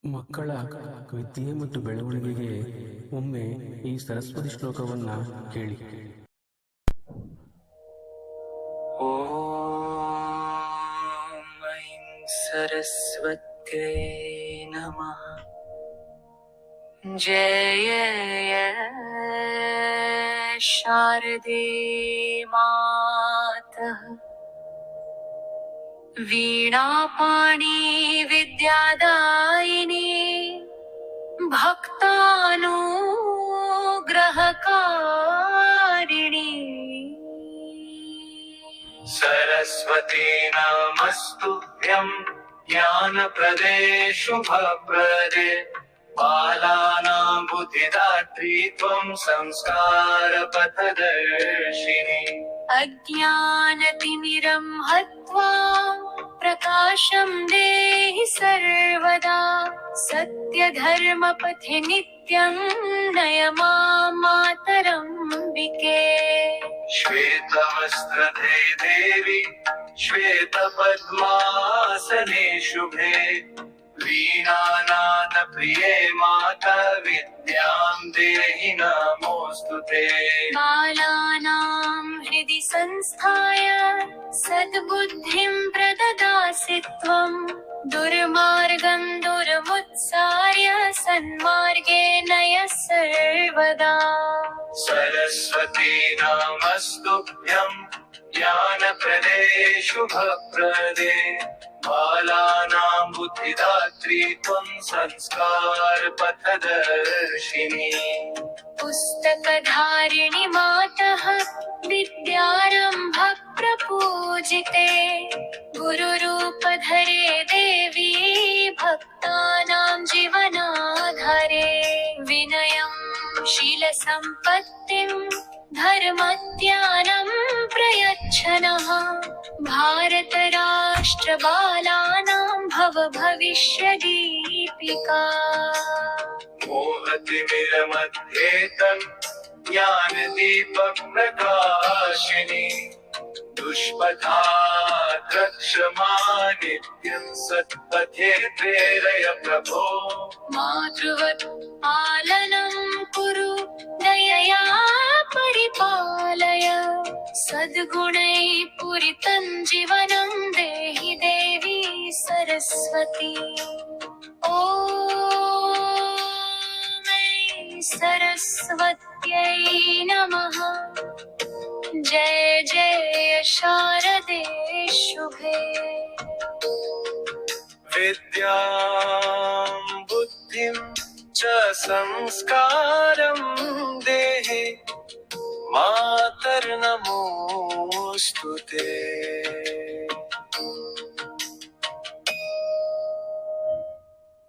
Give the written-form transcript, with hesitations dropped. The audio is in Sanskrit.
ಮಕ್ಕಳ ವಿದ್ಯೆ ಮತ್ತು ಬೆಳವಣಿಗೆಗೆ ಒಮ್ಮೆ ಈ ಸರಸ್ವತಿ ಶ್ಲೋಕವನ್ನ ಕೇಳಿ. ಓಂ ಐಂ ಸರಸ್ವತ್ಯೈ ನಮಃ. ಜಯ ಶಾರದೆ ಮಾತಃ. वीणापाणी विद्यादायिनी भक्तानुग्रहकारिणी. सरस्वती नमस्तुभ्यं ज्ञानप्रदे शुभप्रदे. बालानां बुद्धिदात्री त्वं संस्कारपथदर्शिनी. अज्ञानतिमिरं हत्वा प्रकाशं देहि सर्वदा. सत्यधर्मपथे नित्यं नय मां मातरम्बिके. श्वेतवस्त्रधे देवी श्वेतपद्मासने शुभे. वीणानादप्रिये माता विद्यां देहि नमोऽस्तुते. बालानां हृदि संस्थाय सद्बुद्धिं प्रददासि त्वं. दुर्मार्गं दुर्मुत्सार्य सन्मार्गे नय सर्वदा. सरस्वती नमस्तुभ्यं ज्ञानप्रदे शुभप्रदे. बालानां बुद्धिदात्री त्वं संस्कारपथदर्शिनी. पुस्तकधारिणि मातः विद्यारम्भ प्रपूजिते. गुरुरूपधरे देवी भक्तानां जीवनाधारे. विनयं शीलसम्पत्तिं धर्मज्ञानं प्रयच्छ नः. भारतराष्ट्रबालानां भव भविष्यदीपिका. मोहतिमिरमध्ये तन् ज्ञानदीपक प्रकाशिनी. दुष्पथात् रक्ष मां नित्यं सत्पथे प्रेरय प्रभो. मातृवत् पालनं कुरु दयया परिपालय. सद्गुणैः पूरितं जीवनं देहि देवी सरस्वती. ॐ सरस्वत्यै नमः. जय जय शारदे शुभे. विद्यां बुद्धिं च संस्कारं देहि मातर्नमोऽस्तुते.